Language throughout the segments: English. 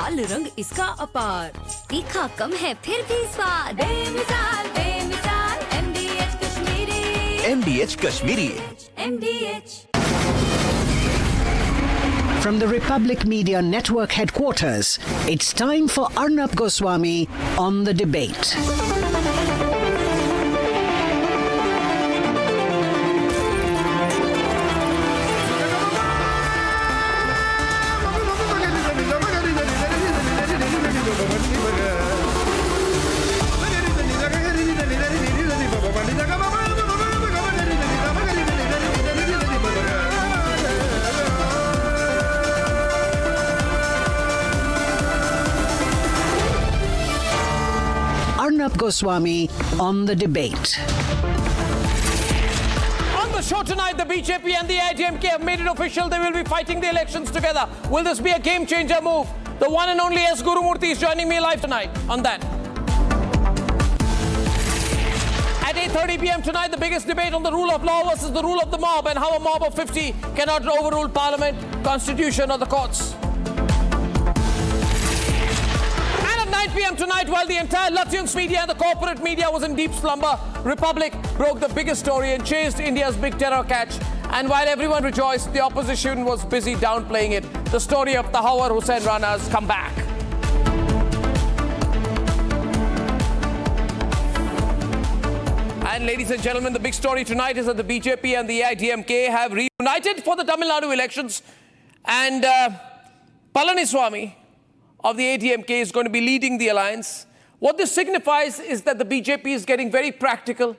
लाल रंग इसका अपार, तीखा कम है फिर भी स्वाद, बेमिसाल बेमिसाल MDH Kashmiri, MDH Kashmiri, MDH। From the Republic Media Network headquarters, it's time for Arnab Goswami on the debate. Arnab Goswami on the debate. On the show tonight, the BJP and the AIADMK have made it official they will be fighting the elections together. Will this be a game-changer move? The one and only S. Gurumurthy is joining me live tonight on that. At 8:30 p.m. tonight, the biggest debate on the rule of law versus the rule of the mob and how a mob of 50 cannot overrule Parliament, Constitution or the courts. 9 p.m. tonight, while the entire Lutyens media and the corporate media was in deep slumber, Republic broke the biggest story and chased India's big terror catch. And while everyone rejoiced, the opposition was busy downplaying it. The story of Tahawar Hussain Rana's comeback. And ladies and gentlemen, the big story tonight is that the BJP and the AIADMK have reunited for the Tamil Nadu elections. And Palaniswamy of the AIADMK is going to be leading the alliance. What this signifies is that the BJP is getting very practical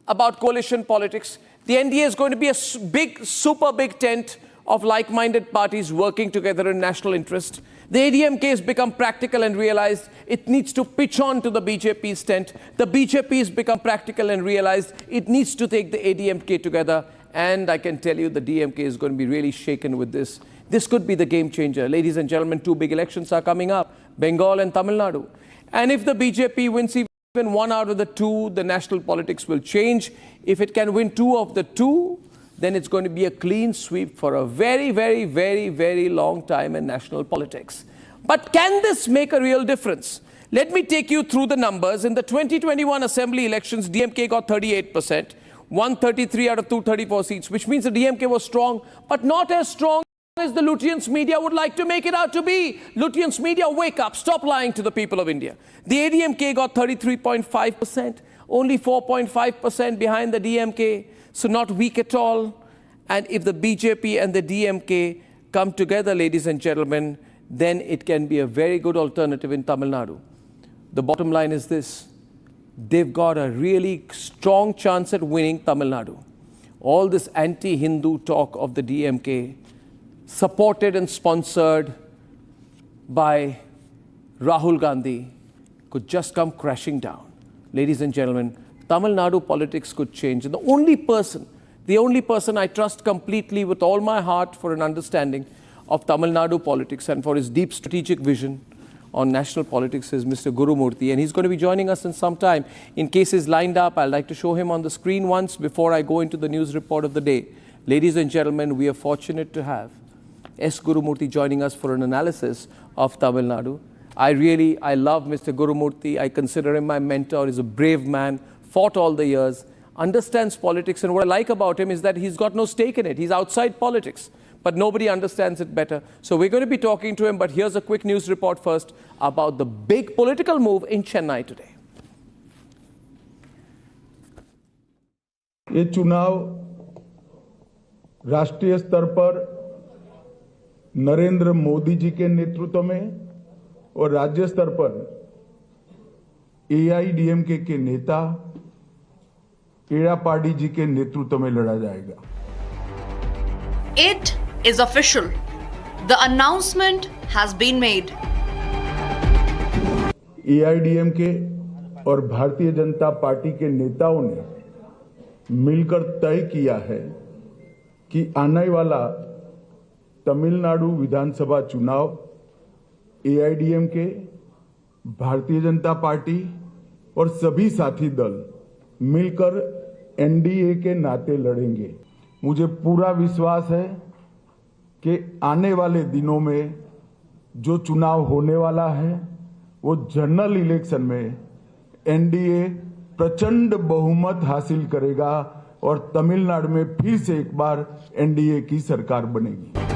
about coalition politics. The NDA is going to be a big, super big tent of like-minded parties working together in national interest. The AIADMK has become practical and realized it needs to pitch on to the BJP's tent. The BJP has become practical and realized it needs to take the AIADMK together. And I can tell you the DMK is going to be really shaken with this. This could be the game changer. Ladies and gentlemen, two big elections are coming up, Bengal and Tamil Nadu. And if the BJP wins even one out of the two, the national politics will change. If it can win two of the two, then it's going to be a clean sweep for a very, very, very, very long time in national politics. But can this make a real difference? Let me take you through the numbers. In the 2021 assembly elections, DMK got 38%, 133 out of 234 seats, which means the DMK was strong, but not as strong as the Lutyens media would like to make it out to be. Lutyens media, wake up, stop lying to the people of India. The AIADMK got 33.5%, only 4.5% behind the DMK, so not weak at all. And if the BJP and the DMK come together, ladies and gentlemen, then it can be a very good alternative in Tamil Nadu. The bottom line is this: they've got a really strong chance at winning Tamil Nadu. All this anti-Hindu talk of the DMK, supported and sponsored by Rahul Gandhi, could just come crashing down. Ladies and gentlemen, Tamil Nadu politics could change. And the only person I trust completely with all my heart for an understanding of Tamil Nadu politics and for his deep strategic vision on national politics is Mr. Gurumurthy. And he's going to be joining us in some time. In case he's lined up, I'd like to show him on the screen once before I go into the news report of the day. Ladies and gentlemen, we are fortunate to have S. Gurumurthy joining us for an analysis of Tamil Nadu. I love Mr. Gurumurthy. I consider him my mentor. He's a brave man, fought all the years, understands politics. And what I like about him is that he's got no stake in it. He's outside politics, but nobody understands it better. So we're going to be talking to him, but here's a quick news report first about the big political move in Chennai today. ये चुनाव राष्ट्रीय स्तर पर नरेंद्र मोदी जी के नेतृत्व में और राज्य स्तर पर AIADMK के नेता एड़ापाडी जी के नेतृत्व में लड़ा जाएगा. It is official. The announcement has been made. AIADMK और भारतीय जनता पार्टी के नेताओं ने मिलकर तय किया है कि आने वाला तमिलनाडु विधानसभा चुनाव AIADMK, भारतीय जनता पार्टी और सभी साथी दल मिलकर NDA के नाते लड़ेंगे. मुझे पूरा विश्वास है कि आने वाले दिनों में जो चुनाव होने वाला है वो जनरल इलेक्शन में एनडीए प्रचंड बहुमत हासिल करेगा और तमिलनाडु में फिर से एक बार एनडीए की सरकार बनेगी।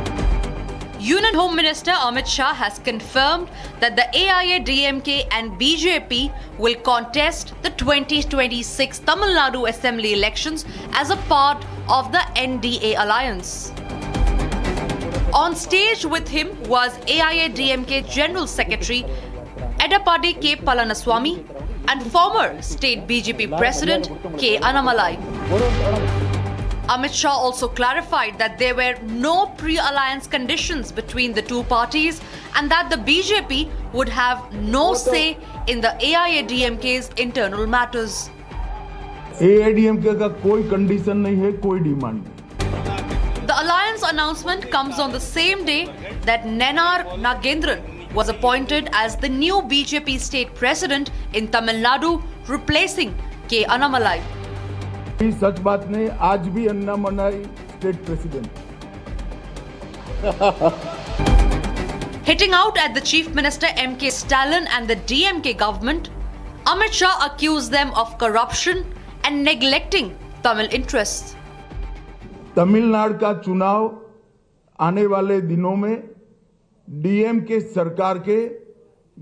Union Home Minister Amit Shah has confirmed that the AIADMK and BJP will contest the 2026 Tamil Nadu Assembly elections as a part of the NDA alliance. On stage with him was AIADMK General Secretary Edappadi K. Palaniswamy and former State BJP President K. Annamalai. Amit Shah also clarified that there were no pre-alliance conditions between the two parties and that the BJP would have no say in the AIADMK's internal matters. AIADMK का कोई condition नहीं है, कोई demand नहीं। The alliance announcement comes on the same day that Nenar Nagendran was appointed as the new BJP state president in Tamil Nadu, replacing K. Annamalai. सच बात नहीं, आज भी Annamalai state president. Hitting out at the Chief Minister M.K. Stalin and the DMK government, Amit Shah accused them of corruption and neglecting Tamil interests. Tamil Nadu का चुनाव आने वाले दिनों में डीएमके सरकार के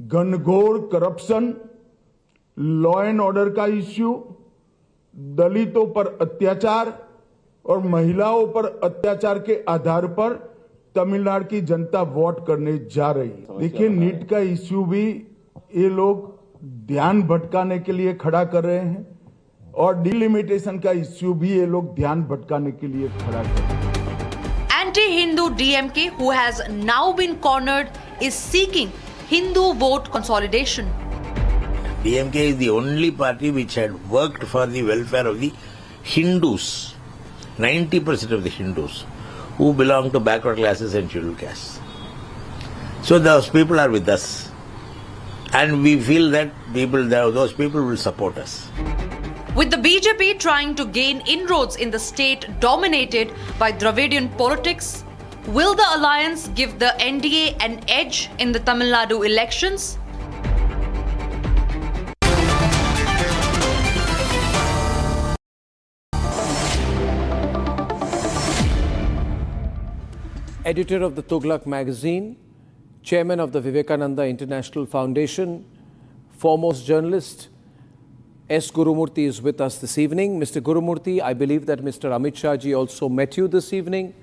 घनघोर करप्शन, लॉ एंड ऑर्डर का इश्यू, दलितों पर अत्याचार और महिलाओं पर अत्याचार के आधार पर तमिलनाडु की जनता वोट करने जा रही है। देखिए, नीट का इश्यू भी ये लोग ध्यान भटकाने के लिए खड़ा कर रहे हैं और डिलिमिटेशन का इश्यू भी ये लोग ध्यान भटकाने के लिए खड़ा कर रहे हैं। Anti-Hindu DMK, who has now been cornered, is seeking Hindu vote consolidation. DMK is the only party which had worked for the welfare of the Hindus, 90% of the Hindus who belong to backward classes and scheduled castes. So those people are with us, and we feel that those people will support us. With the BJP trying to gain inroads in the state dominated by Dravidian politics, will the alliance give the NDA an edge in the Tamil Nadu elections? Editor of the Tughlaq magazine, chairman of the Vivekananda International Foundation, foremost journalist, S. Gurumurthy is with us this evening. Mr. Gurumurthy, I believe that Mr. Amit Shah ji also met you this evening,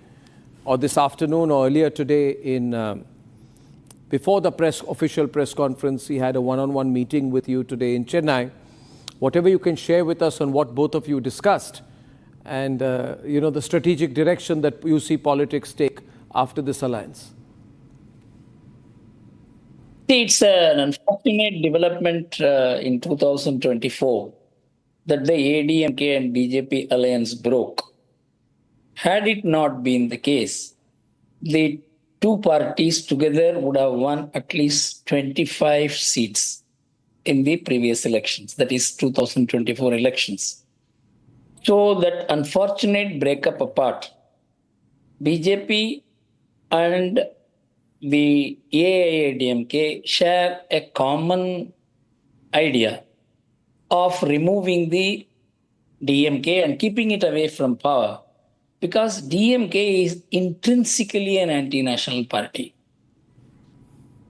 or this afternoon, or earlier today before the official press conference. He had a one-on-one meeting with you today in Chennai. Whatever you can share with us on what both of you discussed and, the strategic direction that you see politics take after this alliance. It's an unfortunate development in 2024 that the AIADMK and BJP alliance broke. Had it not been the case, the two parties together would have won at least 25 seats in the previous elections, that is 2024 elections. So that unfortunate breakup apart, BJP and the AIADMK share a common idea of removing the DMK and keeping it away from power, because DMK is intrinsically an anti-national party.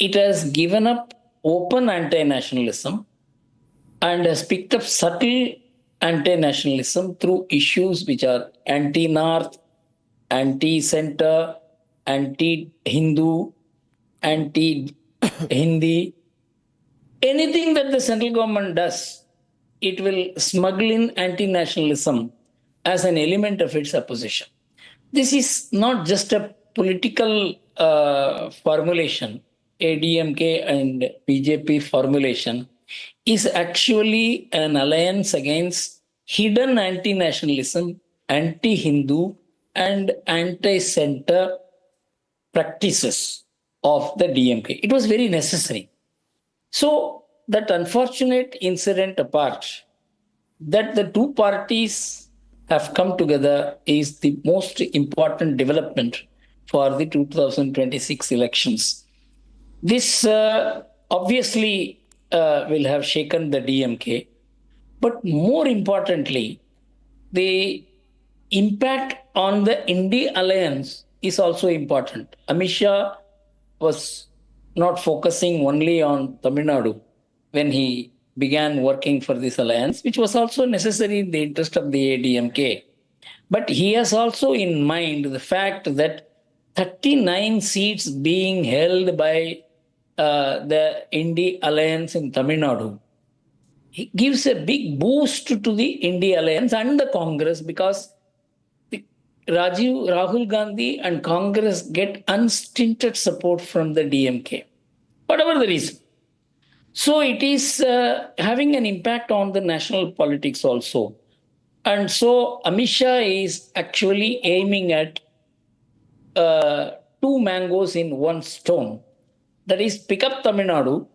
It has given up open anti-nationalism and has picked up subtle anti-nationalism through issues which are anti-North, anti-Center, anti-Hindu, anti-Hindi. Anything that the central government does, it will smuggle in anti-nationalism as an element of its opposition. This is not just a political formulation. ADMK and BJP formulation is actually an alliance against hidden anti-nationalism, anti-Hindu, and anti-center practices of the DMK. It was very necessary. So that unfortunate incident apart, that the two parties have come together is the most important development for the 2026 elections. This obviously will have shaken the DMK, but more importantly, the impact on the India alliance is also important. Amit Shah was not focusing only on Tamil Nadu when he began working for this alliance, which was also necessary in the interest of the AIADMK. But he has also in mind the fact that 39 seats being held by the India alliance in Tamil Nadu, it gives a big boost to the India alliance and the Congress, because Rahul Gandhi and Congress get unstinted support from the DMK, whatever the reason. So it is having an impact on the national politics also. And so Amit Shah is actually aiming at two mangoes in one stone. That is, pick up Tamil Nadu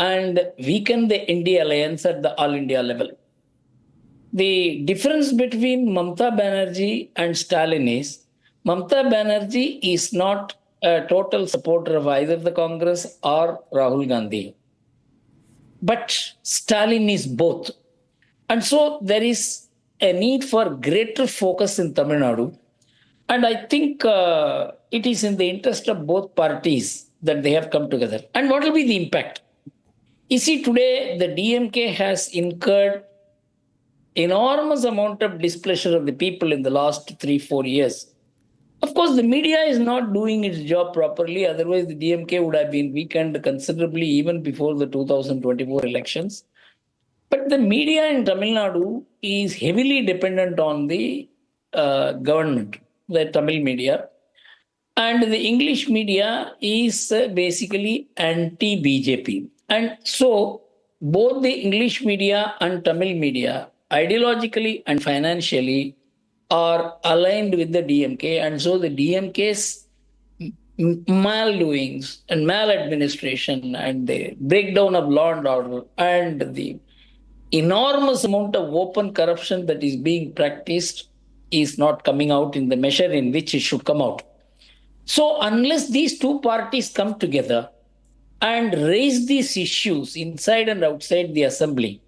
and weaken the India alliance at the all India level. The difference between Mamata Banerjee and Stalin is Mamata Banerjee is not a total supporter of either the Congress or Rahul Gandhi. But Stalin is both. And so there is a need for greater focus in Tamil Nadu. And I think it is in the interest of both parties that they have come together. And what will be the impact? You see, today the DMK has incurred enormous amount of displeasure of the people in the last 3-4 years. Of course, the media is not doing its job properly. Otherwise, the DMK would have been weakened considerably even before the 2024 elections. But the media in Tamil Nadu is heavily dependent on the government, the Tamil media. And the English media is basically anti-BJP. And so both the English media and Tamil media, ideologically and financially, are aligned with the DMK. And so the DMK's maldoings and maladministration and the breakdown of law and order and the enormous amount of open corruption that is being practiced is not coming out in the measure in which it should come out. So unless these two parties come together and raise these issues inside and outside the assembly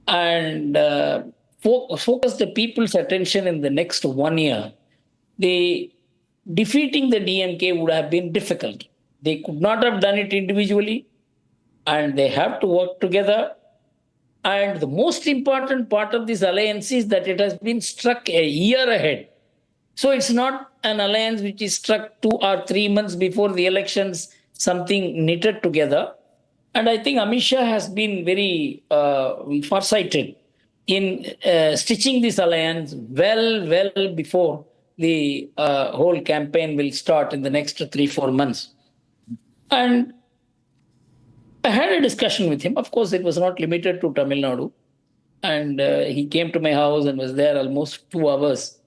and focus the people's attention in the next 1 year, defeating the DMK would have been difficult. They could not have done it individually, and they have to work together. And the most important part of this alliance is that it has been struck a year ahead. So it's not an alliance which is struck 2 or 3 months before the elections, something knitted together. And I think Amit Shah has been very farsighted in stitching this alliance well before the whole campaign will start in the next 3-4 months. And I had a discussion with him. Of course, it was not limited to Tamil Nadu. And he came to my house and was there almost 2 hours.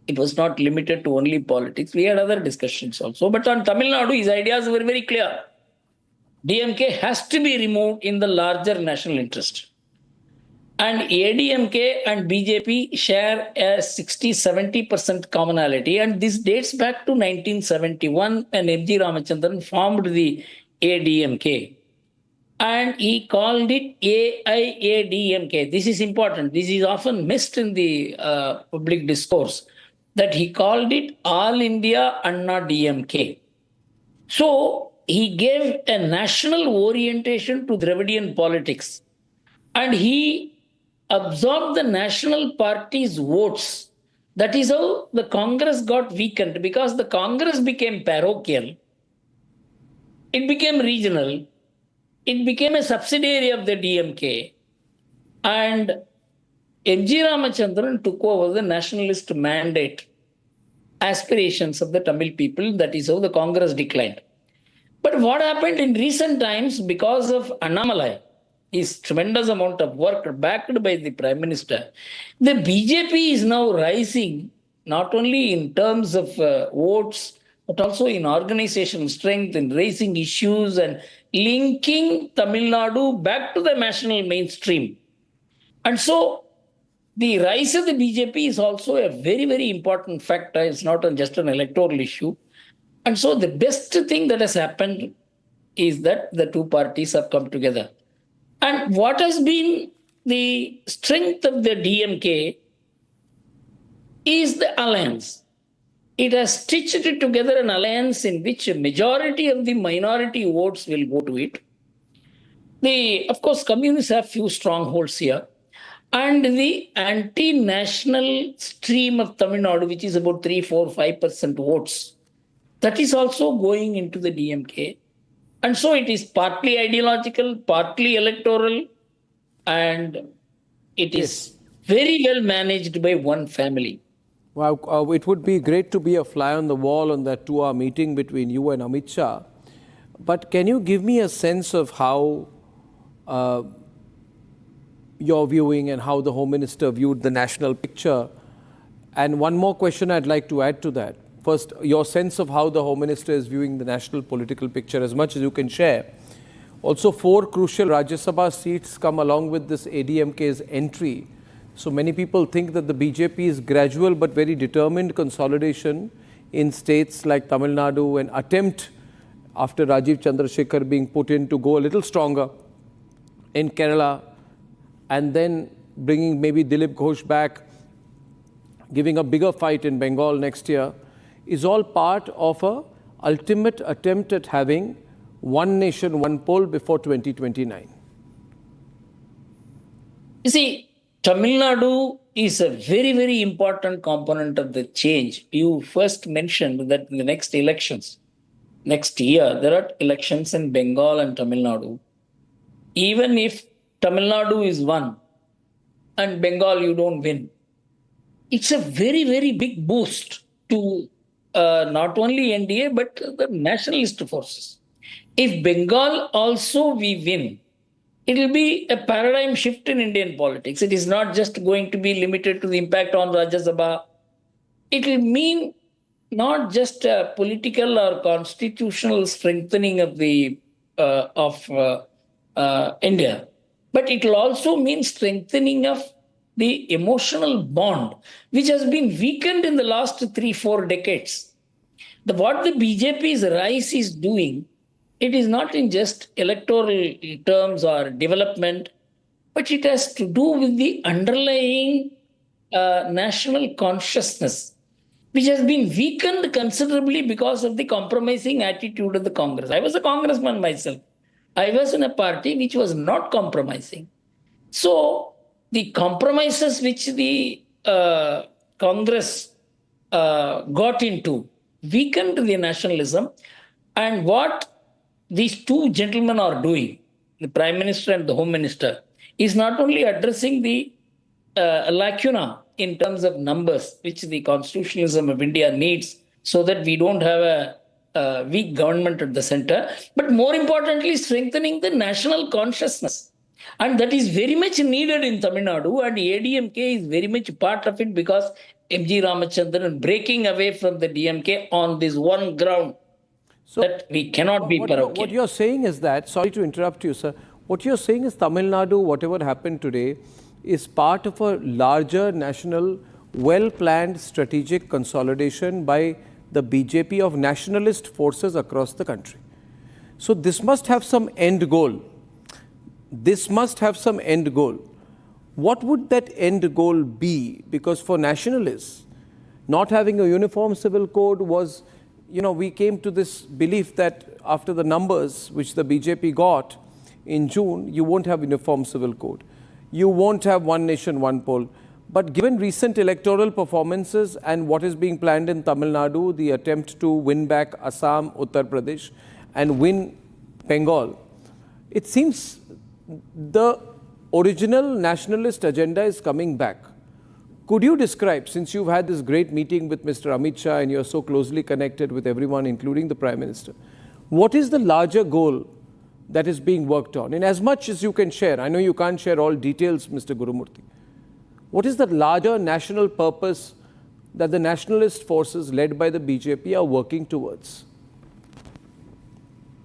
It was not limited to only politics. We had other discussions also. But on Tamil Nadu, his ideas were very clear. DMK has to be removed in the larger national interest. And AIADMK and BJP share a 60-70% commonality. And this dates back to 1971 when M.G. Ramachandran formed the AIADMK. And he called it AIADMK. This is important. This is often missed in the public discourse, that he called it All India Anna DMK. So he gave a national orientation to Dravidian politics. And he absorbed the national party's votes. That is how the Congress got weakened, because the Congress became parochial. It became regional. It became a subsidiary of the DMK. And M.G. Ramachandran took over the nationalist mandate aspirations of the Tamil people. That is how the Congress declined. But what happened in recent times, because of Annamalai, his tremendous amount of work backed by the Prime Minister, the BJP is now rising, not only in terms of votes, but also in organizational strength, in raising issues and linking Tamil Nadu back to the national mainstream. And so the rise of the BJP is also a very important factor. It's not just an electoral issue. And so the best thing that has happened is that the two parties have come together. And what has been the strength of the DMK is the alliance. It has stitched it together an alliance in which a majority of the minority votes will go to it. Of course, communists have few strongholds here. And the anti-national stream of Tamil Nadu, which is about 3, 4, 5% votes, that is also going into the DMK. And so it is partly ideological, partly electoral, and it is very well managed by one family. Wow, it would be great to be a fly on the wall on that 2-hour meeting between you and Amit Shah. But can you give me a sense of how you're viewing and how the Home Minister viewed the national picture? And one more question I'd like to add to that. First, your sense of how the Home Minister is viewing the national political picture, as much as you can share. Also, 4 crucial Rajya Sabha seats come along with this ADMK's entry. So many people think that the BJP's gradual but very determined consolidation in states like Tamil Nadu, an attempt after Rajiv Chandrasekhar being put in to go a little stronger in Kerala, and then bringing maybe Dilip Ghosh back, giving a bigger fight in Bengal next year, is all part of an ultimate attempt at having one nation, one poll before 2029. You see, Tamil Nadu is a very, very important component of the change. You first mentioned that in the next elections, next year, there are elections in Bengal and Tamil Nadu. Even if Tamil Nadu is won and Bengal you don't win, it's a very, very big boost to not only NDA but the nationalist forces. If Bengal also we win, it will be a paradigm shift in Indian politics. It is not just going to be limited to the impact on Rajya Sabha. It will mean not just a political or constitutional strengthening of the India, but it will also mean strengthening of the emotional bond, which has been weakened in the last 3-4 decades. What the BJP's rise is doing, it is not in just electoral terms or development, but it has to do with the underlying national consciousness, which has been weakened considerably because of the compromising attitude of the Congress. I was a congressman myself. I was in a party which was not compromising. So the compromises which the Congress got into weakened the nationalism, and what these two gentlemen are doing, the Prime Minister and the Home Minister, is not only addressing the lacuna in terms of numbers, which the constitutionalism of India needs so that we don't have a weak government at the center, but more importantly, strengthening the national consciousness. And that is very much needed in Tamil Nadu, and ADMK is very much part of it because M.G. Ramachandran breaking away from the DMK on this one ground. So that we cannot be parochial. What you're saying is that, sorry to interrupt you, sir, what you're saying is Tamil Nadu, whatever happened today, is part of a larger national, well-planned strategic consolidation by the BJP of nationalist forces across the country. So this must have some end goal. This must have some end goal. What would that end goal be? Because for nationalists, not having a uniform civil code was, we came to this belief that after the numbers which the BJP got in June, you won't have uniform civil code. You won't have one nation, one poll. But given recent electoral performances and what is being planned in Tamil Nadu, the attempt to win back Assam, Uttar Pradesh, and win Bengal, it seems the original nationalist agenda is coming back. Could you describe, since you've had this great meeting with Mr. Amit Shah and you're so closely connected with everyone, including the Prime Minister, what is the larger goal that is being worked on? In as much as you can share, I know you can't share all details, Mr. Gurumurthy. What is the larger national purpose that the nationalist forces led by the BJP are working towards?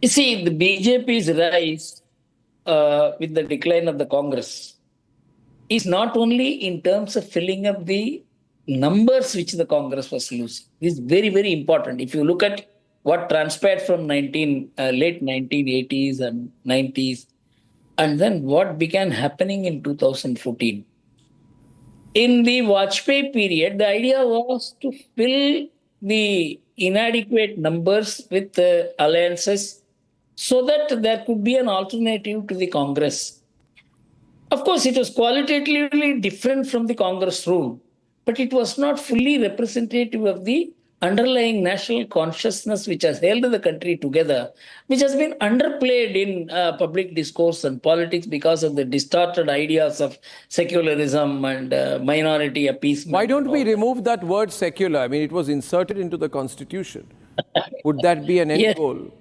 You see, the BJP's rise with the decline of the Congress is not only in terms of filling up the numbers which the Congress was losing. This is very, very important. If you look at what transpired from late 1980s and 90s, and then what began happening in 2014. In the Vajpayee period, the idea was to fill the inadequate numbers with alliances so that there could be an alternative to the Congress. Of course, it was qualitatively different from the Congress rule, but it was not fully representative of the underlying national consciousness which has held the country together, which has been underplayed in public discourse and politics because of the distorted ideas of secularism and minority appeasement. Why don't we remove that word secular? I mean, it was inserted into the constitution. Would that be an end Yes. goal?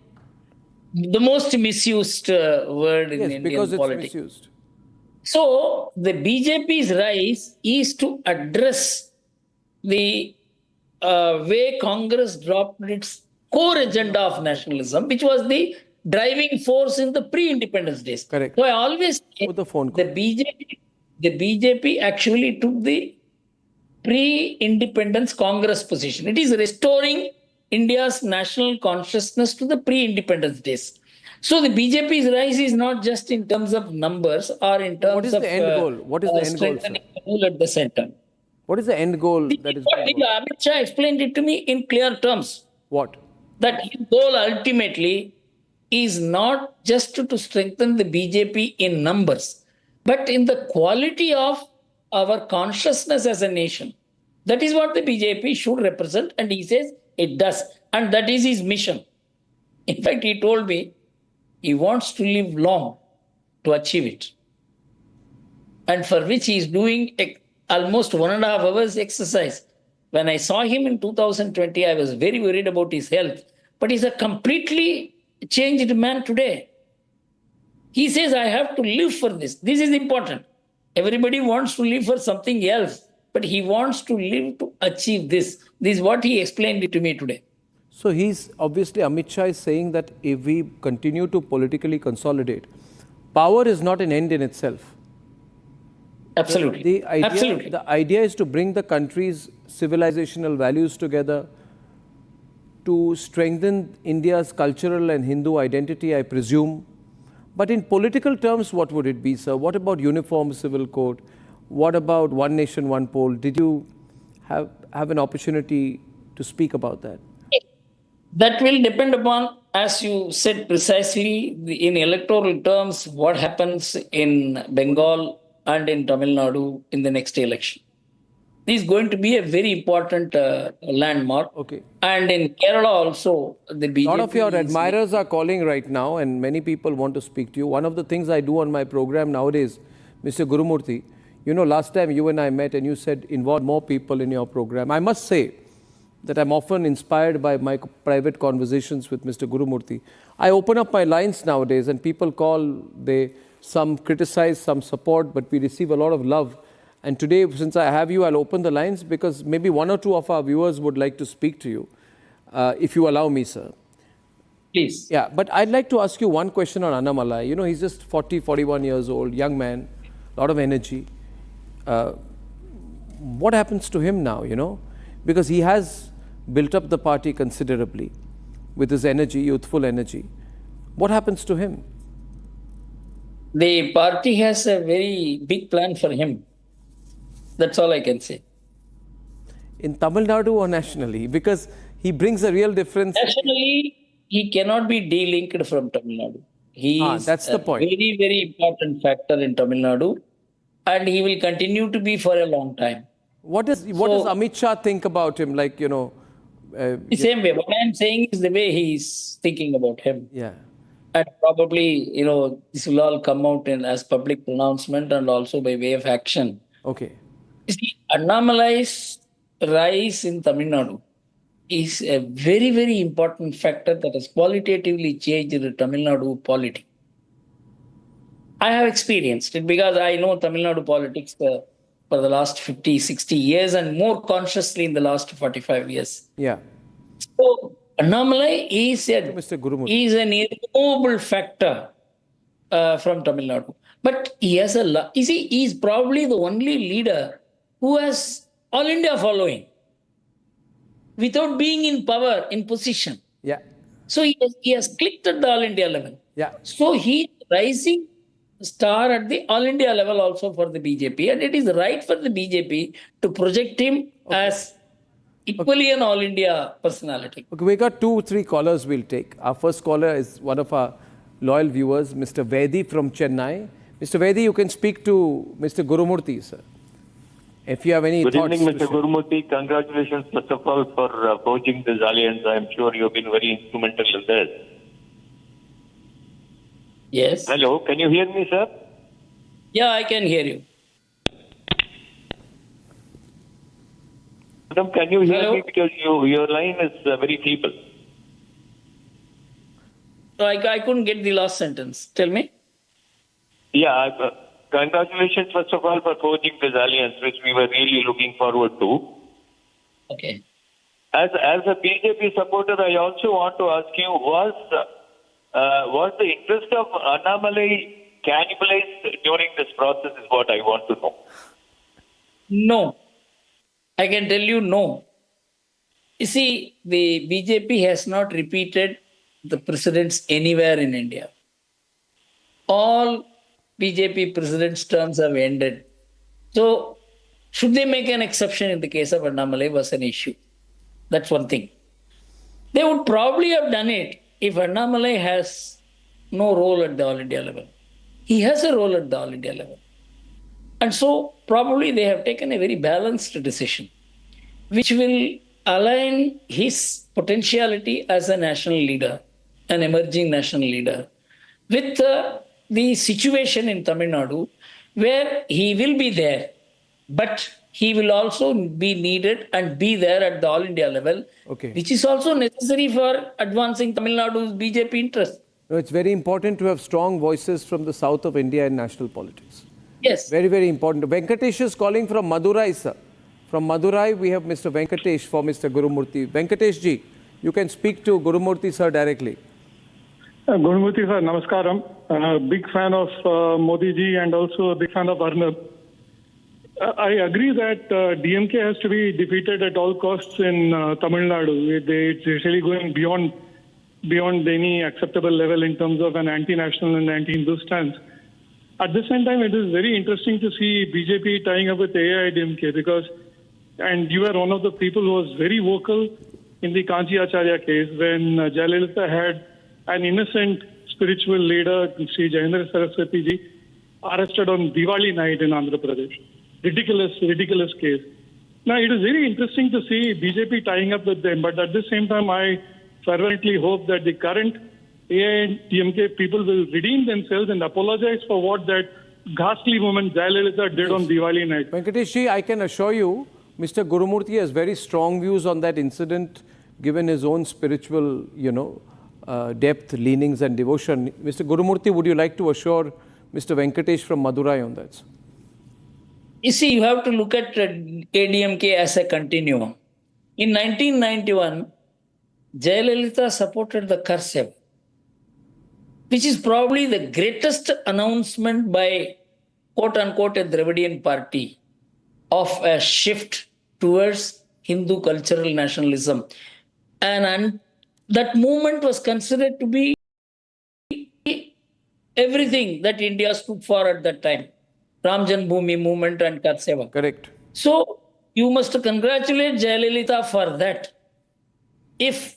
The most misused word in Yes, Indian because it's politics. misused. So the BJP's rise is to address the way Congress dropped its core agenda of nationalism, which was the driving force in the pre-independence days. Correct. So I always say Put the phone the call. BJP actually took the pre-independence Congress position. It is restoring India's national consciousness to the pre-independence days. So the BJP's rise is not just in terms of numbers or in terms What is of the end goal? What is the end goal, sir? strengthening the rule at the center. What is the end goal that is What being worked? Amit Shah explained it to me in clear terms, What? that his goal ultimately is not just to strengthen the BJP in numbers, but in the quality of our consciousness as a nation. That is what the BJP should represent, and he says it does. And that is his mission. In fact, he told me he wants to live long to achieve it, and for which he is doing almost 1.5 hours exercise. When I saw him in 2020, I was very worried about his health, but he's a completely changed man today. He says, I have to live for this. This is important. Everybody wants to live for something else, but he wants to live to achieve this. This is what he explained it to me today. So he's obviously, Amit Shah is saying that if we continue to politically consolidate, power is not an end in itself. Absolutely. The idea is to bring the country's civilizational values together, to strengthen India's cultural and Hindu identity, I presume. But in political terms, what would it be, sir? What about uniform civil code? What about one nation, one poll? Did you have an opportunity to speak about that? That will depend upon, as you said precisely, in electoral terms, what happens in Bengal and in Tamil Nadu in the next election. This is going to be a very important landmark. Okay. And in Kerala also, the BJP. A lot of your admirers are calling right now, and many people want to speak to you. One of the things I do on my program nowadays, Mr. Gurumurthy, you know, last time you and I met and you said involve more people in your program. I must say that I'm often inspired by my private conversations with Mr. Gurumurthy. I open up my lines nowadays and people call, some criticize, some support, but we receive a lot of love. And today, since I have you, I'll open the lines because maybe one or two of our viewers would like to speak to you, if you allow me, sir. Please. Yeah, but I'd like to ask you one question on Annamalai. You know, he's just 40, 41 years old, young man, a lot of energy. What happens to him now, you know? Because he has built up the party considerably with his energy, youthful energy. What happens to him? The party has a very big plan for him. That's all I can say. In Tamil Nadu or nationally? Because he brings a real difference. Nationally, he cannot be de-linked from Tamil Nadu. He is that's the point. Very, very important factor in Tamil Nadu, and he will continue to be for a long time. What does Amit Shah think about him? Like, you know... the same way. What I'm saying is the way he's thinking about him. Yeah. And probably, you know, this will all come out as public pronouncement and also by way of action. Okay. You see, Annamalai's rise in Tamil Nadu is a very, very important factor that has qualitatively changed the Tamil Nadu politics. I have experienced it because I know Tamil Nadu politics for the last 50, 60 years and more consciously in the last 45 years. Yeah. So, Annamalai is an irremovable factor from Tamil Nadu. But he has he is probably the only leader who has all India following without being in power, in position. Yeah. So he has clicked at the All India level. Yeah. So he is rising star at the All India level also for the BJP, and it is right for the BJP to project him as equally an All India personality. Okay, we got 2-3 callers we'll take. Our first caller is one of our loyal viewers, Mr. Vedi from Chennai. Mr. Vedi, you can speak to Mr. Gurumurthy, sir. If you have any Good thoughts. evening, Mr. Gurumurthy. Congratulations, first of all, for forging this alliance. I am sure you have been very instrumental in this. Yes. Hello, can you hear me, sir? Yeah, I can hear you. Madam, can you hear Hello? me? Because your line is very feeble. So I couldn't get the last sentence. Tell me. Yeah, congratulations, first of all, for forging this alliance, which we were really looking forward to. Okay. As a BJP supporter, I also want to ask you, was the interest of Annamalai cannibalized during this process is what I want to know. No. I can tell you no. You see, the BJP has not repeated the precedents anywhere in India. All BJP presidents' terms have ended. So, should they make an exception in the case of Annamalai was an issue. That's one thing. They would probably have done it if Annamalai has no role at the All India level. He has a role at the All India level. And so, probably they have taken a very balanced decision, which will align his potentiality as a national leader, an emerging national leader, with the situation in Tamil Nadu, where he will be there, but he will also be needed and be there at the All India level, which is also necessary for advancing Tamil Nadu's BJP interest. No, it's very important to have strong voices from the south of India in national politics. Yes. Very, very important. Venkatesh is calling from Madurai, sir. From Madurai, we have Mr. Venkatesh for Mr. Gurumurthy. Venkatesh ji, you can speak to Gurumurthy, sir, directly. Gurumurthy sir, namaskaram. Big fan of Modi ji and also a big fan of Arnab. I agree that DMK has to be defeated at all costs in Tamil Nadu. It's really going beyond any acceptable level in terms of an anti-national and anti-Hindu stance. At the same time, it is very interesting to see BJP tying up with AIADMK and you were one of the people who was very vocal in the Kanchi Acharya case when Jayalalitha had an innocent spiritual leader, Sri Jayendra Saraswati ji, arrested on Diwali night in Andhra Pradesh. Ridiculous case. Now, it is very interesting to see BJP tying up with them, but at the same time, I fervently hope that the current AIADMK people will redeem themselves and apologize for what that ghastly woman Jayalalitha did on Diwali night. Venkatesh ji, I can assure you, Mr. Gurumurthy has very strong views on that incident, given his own spiritual, depth, leanings and devotion. Mr. Gurumurthy, would you like to assure Mr. Venkatesh from Madurai on that? You see, you have to look at ADMK as a continuum. In 1991, Jayalalitha supported the Karseva, which is probably the greatest announcement by quote-unquote a Dravidian party of a shift towards Hindu cultural nationalism. And that movement was considered to be everything that India stood for at that time. Ram Janmabhoomi movement and Karseva. Correct. So, you must congratulate Jayalalitha for that. If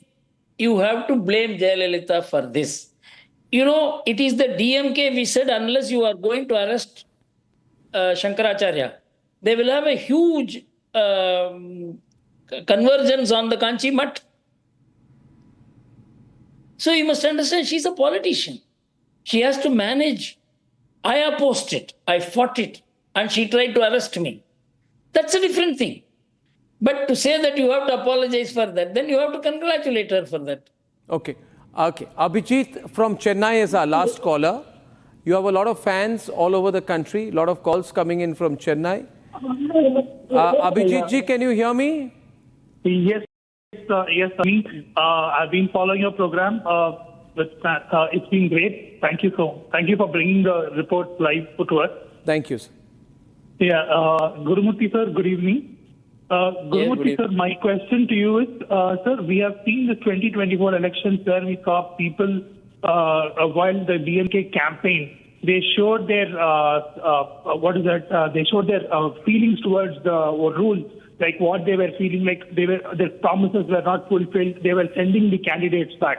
you have to blame Jayalalitha for this, it is the DMK we said unless you are going to arrest Shankaracharya, they will have a huge convergence on the Kanchi Mutt. So you must understand, she's a politician. She has to manage. I opposed it. I fought it. And she tried to arrest me. That's a different thing. But to say that you have to apologize for that, then you have to congratulate her for that. Okay. Abhijit from Chennai is our last caller. You have a lot of fans all over the country, a lot of calls coming in from Chennai. Abhijit ji, can you hear me? Yes, I've been following your program. It's been great. Thank you for bringing the report live to us. Thank you, sir. Yeah, Gurumurthy sir, good evening. Gurumurthy, sir, my question to you is, sir, we have seen the 2024 elections where we saw people, while the DMK campaign, they showed their, they showed their feelings towards the rules, like what they were feeling like their promises were not fulfilled. They were sending the candidates back.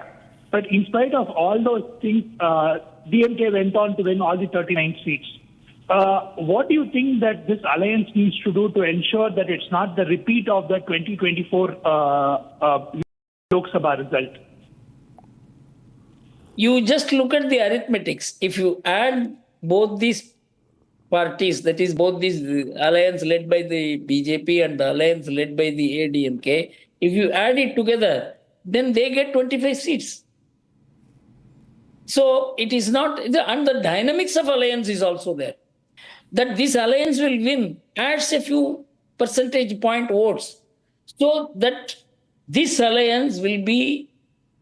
But in spite of all those things, DMK went on to win all the 39 seats. What do you think that this alliance needs to do to ensure that it's not the repeat of the 2024 Lok Sabha result? You just look at the arithmetics. If you add both these parties, that is both these alliance led by the BJP and the alliance led by the AIADMK, if you add it together, then they get 25 seats. So it is not, and the dynamics of alliance is also there. That this alliance will win adds a few percentage point votes. So that this alliance will be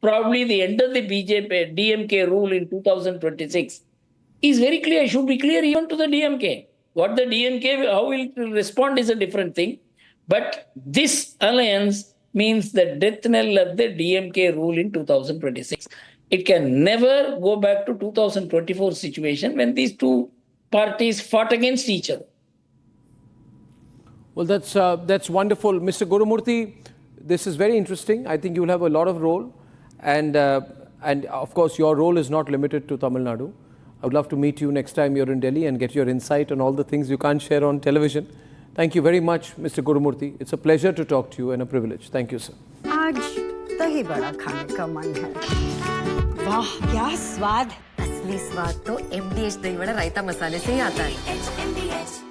probably the end of the BJP, DMK rule in 2026 is very clear, should be clear even to the DMK. What the DMK, how it will respond is a different thing. But this alliance means the death knell of the DMK rule in 2026. It can never go back to 2024 situation when these two parties fought against each other. Well, that's wonderful. Mr. Gurumurthy, this is very interesting. I think you'll have a lot of role. And of course, your role is not limited to Tamil Nadu. I would love to meet you next time you're in Delhi and get your insight on all the things you can't share on television. Thank you very much, Mr. Gurumurthy. It's a pleasure to talk to you and a privilege. Thank you, sir. आज दही बड़ा खाने का मन है। वाह क्या स्वाद! असली स्वाद तो MDH दही वड़ा रायता मसाले से ही आता है।